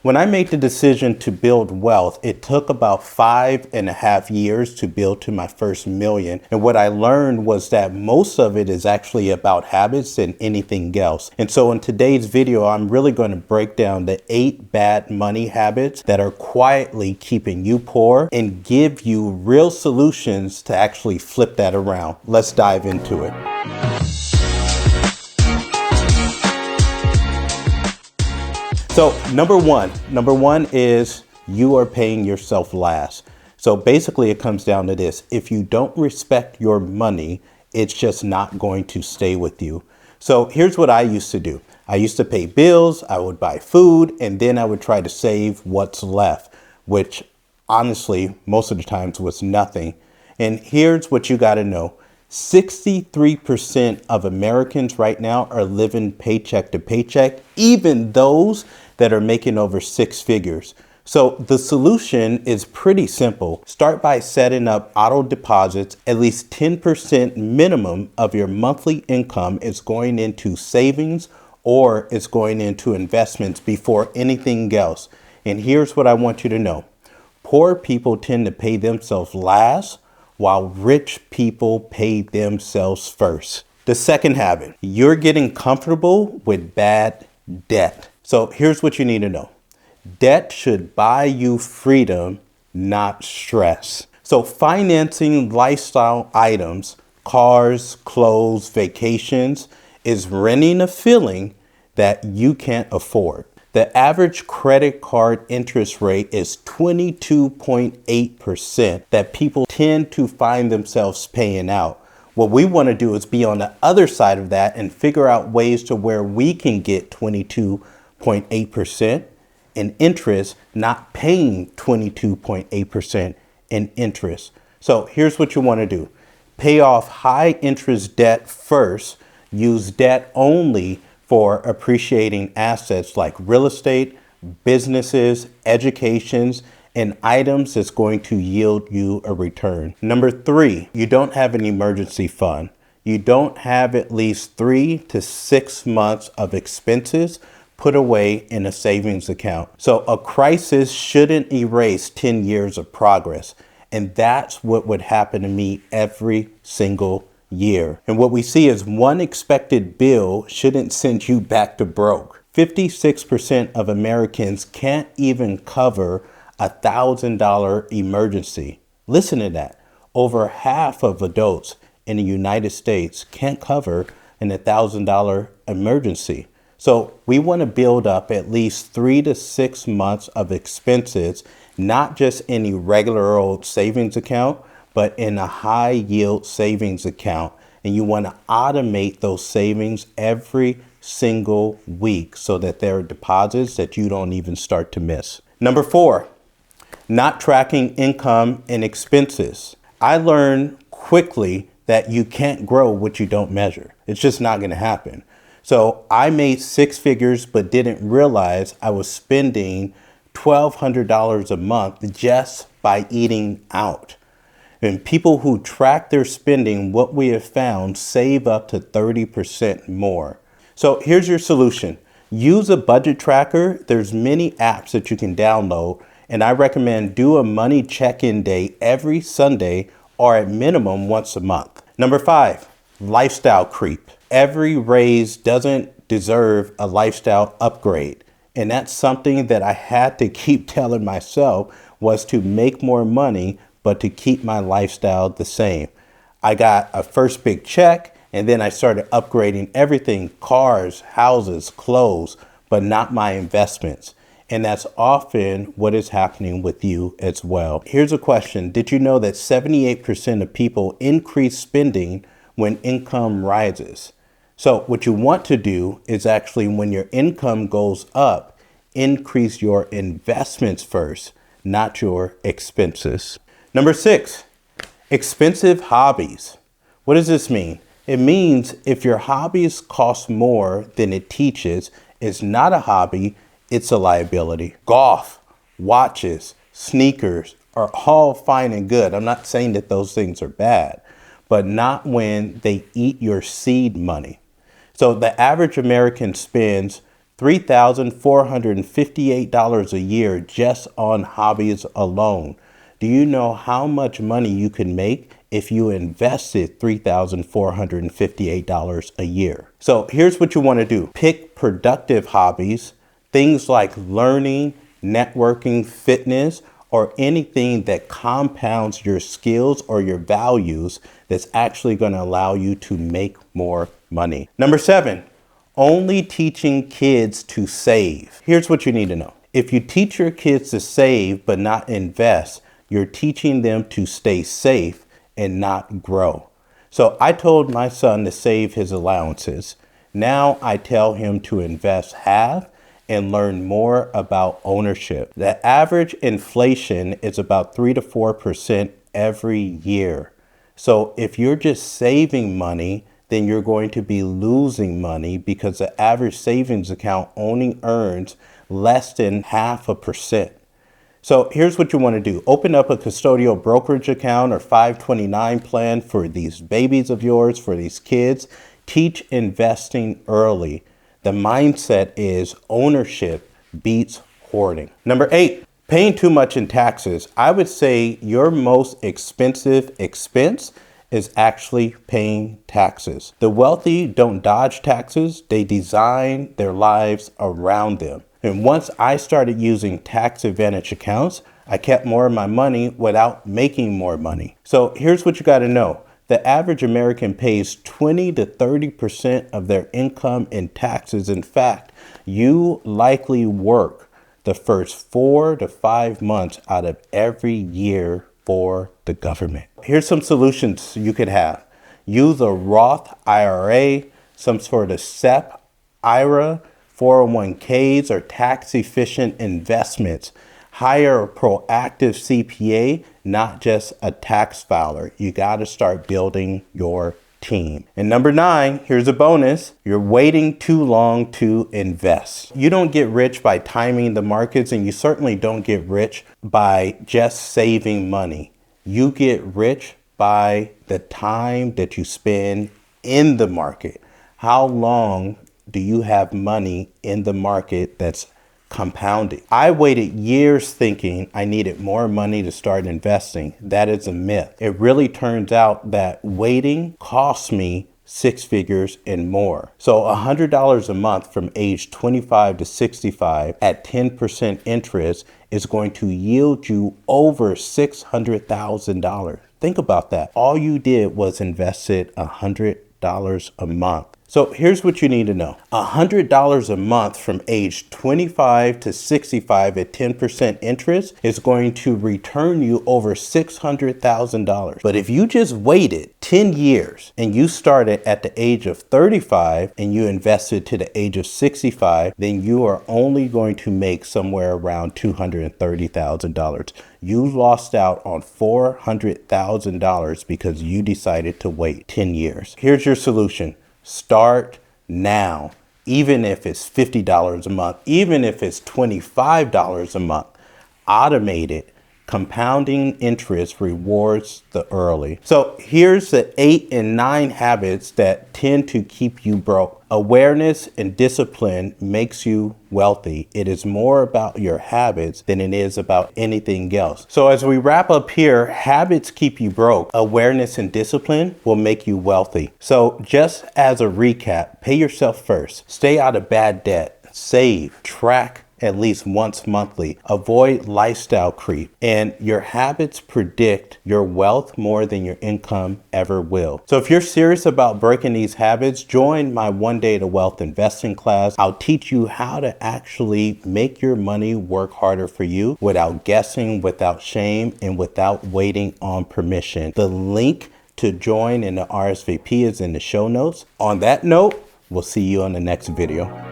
When I made the decision to build wealth, it took about 5.5 years to build to my first million. And what I learned was that most of it is actually about habits than anything else. And so in today's video, I'm really going to break down the 8 bad money habits that are quietly keeping you poor and give you real solutions to actually flip that around. Let's dive into it. So number one is you are paying yourself last. So basically it comes down to this. If you don't respect your money, it's just not going to stay with you. So here's what I used to do. I used to pay bills, I would buy food, and then I would try to save what's left, which honestly, most of the times was nothing. And here's what you got to know. 63% of Americans right now are living paycheck to paycheck, even those that are making over 6 figures. So the solution is pretty simple. Start by setting up auto deposits. At least 10% minimum of your monthly income is going into savings or it's going into investments before anything else. And here's what I want you to know. Poor people tend to pay themselves last, while rich people pay themselves first. The second habit, you're getting comfortable with bad debt. So here's what you need to know. Debt should buy you freedom, not stress. So financing lifestyle items, cars, clothes, vacations, is renting a feeling that you can't afford. The average credit card interest rate is 22.8% that people tend to find themselves paying out. What we want to do is be on the other side of that and figure out ways to where we can get 22.8% in interest, not paying 22.8% in interest. So here's what you want to do. Pay off high interest debt first. Use debt only for appreciating assets like real estate, businesses, educations, and items that's going to yield you a return. Number 3, you don't have an emergency fund. You don't have at least 3 to 6 months of expenses put away in a savings account. So a crisis shouldn't erase 10 years of progress. And that's what would happen to me every single year. And what we see is one expected bill shouldn't send you back to broke. 56% of Americans can't even cover $1,000 emergency. Listen to that. Over half of adults in the United States can't cover an $1,000 emergency. So we want to build up at least 3 to 6 months of expenses, not just in a regular old savings account, but in a high yield savings account. And you want to automate those savings every single week so that there are deposits that you don't even start to miss. Number 4, not tracking income and expenses. I learned quickly that you can't grow what you don't measure. It's just not going to happen. So I made 6 figures, but didn't realize I was spending $1,200 a month just by eating out. And people who track their spending, what we have found, save up to 30% more. So here's your solution. Use a budget tracker. There's many apps that you can download. And I recommend do a money check-in day every Sunday or at minimum once a month. Number 5, lifestyle creep. Every raise doesn't deserve a lifestyle upgrade. And that's something that I had to keep telling myself was to make more money, but to keep my lifestyle the same. I got a first big check and then I started upgrading everything, cars, houses, clothes, but not my investments. And that's often what is happening with you as well. Here's a question. Did you know that 78% of people increase spending when income rises? So what you want to do is actually when your income goes up, increase your investments first, not your expenses. Number 6, expensive hobbies. What does this mean? It means if your hobbies cost more than it teaches, it's not a hobby, it's a liability. Golf, watches, sneakers are all fine and good. I'm not saying that those things are bad, but not when they eat your seed money. So the average American spends $3,458 a year just on hobbies alone. Do you know how much money you can make if you invested $3,458 a year? So here's what you want to do. Pick productive hobbies, things like learning, networking, fitness, or anything that compounds your skills or your values that's actually going to allow you to make more money. Number 7, only teaching kids to save. Here's what you need to know. If you teach your kids to save but not invest, you're teaching them to stay safe and not grow. So I told my son to save his allowances. Now I tell him to invest half and learn more about ownership. The average inflation is about 3 to 4% every year. So if you're just saving money, then you're going to be losing money because the average savings account only earns less than 0.5%. So here's what you want to do. Open up a custodial brokerage account or 529 plan for these babies of yours, for these kids. Teach investing early. The mindset is ownership beats hoarding. Number 8, paying too much in taxes. I would say your most expensive expense is actually paying taxes. The wealthy don't dodge taxes. They design their lives around them. And once I started using tax advantage accounts, I kept more of my money without making more money. So here's what you got to know. The average American pays 20 to 30% of their income in taxes. In fact, you likely work the first 4 to 5 months out of every year for the government. Here's some solutions you could have. Use a Roth IRA, some sort of SEP, IRA, 401ks, or tax-efficient investments. Hire a proactive CPA, not just a tax filer. You got to start building your team. And number 9, here's a bonus. You're waiting too long to invest. You don't get rich by timing the markets, and you certainly don't get rich by just saving money. You get rich by the time that you spend in the market. How long do you have money in the market that's compounding? I waited years thinking I needed more money to start investing. That is a myth. It really turns out that waiting costs me 6 figures and more. So $100 a month from age 25 to 65 at 10% interest is going to yield you over $600,000. Think about that. All you did was invested $100 a month. So here's what you need to know. $100 a month from age 25 to 65 at 10% interest is going to return you over $600,000. But if you just waited 10 years and you started at the age of 35 and you invested to the age of 65, then you are only going to make somewhere around $230,000. You lost out on $400,000 because you decided to wait 10 years. Here's your solution. Start now, even if it's $50 a month, even if it's $25 a month. Automate it. Compounding interest rewards the early. So here's the 8 and 9 habits that tend to keep you broke. Awareness and discipline makes you wealthy. It is more about your habits than it is about anything else. So as we wrap up here, habits keep you broke. Awareness and discipline will make you wealthy. So just as a recap, pay yourself first. Stay out of bad debt. Save. Track at least once monthly. Avoid lifestyle creep. And your habits predict your wealth more than your income ever will. So if you're serious about breaking these habits, join my 1 Day to Wealth investing class. I'll teach you how to actually make your money work harder for you without guessing, without shame, and without waiting on permission. The link to join in the RSVP is in the show notes. On that note, we'll see you on the next video.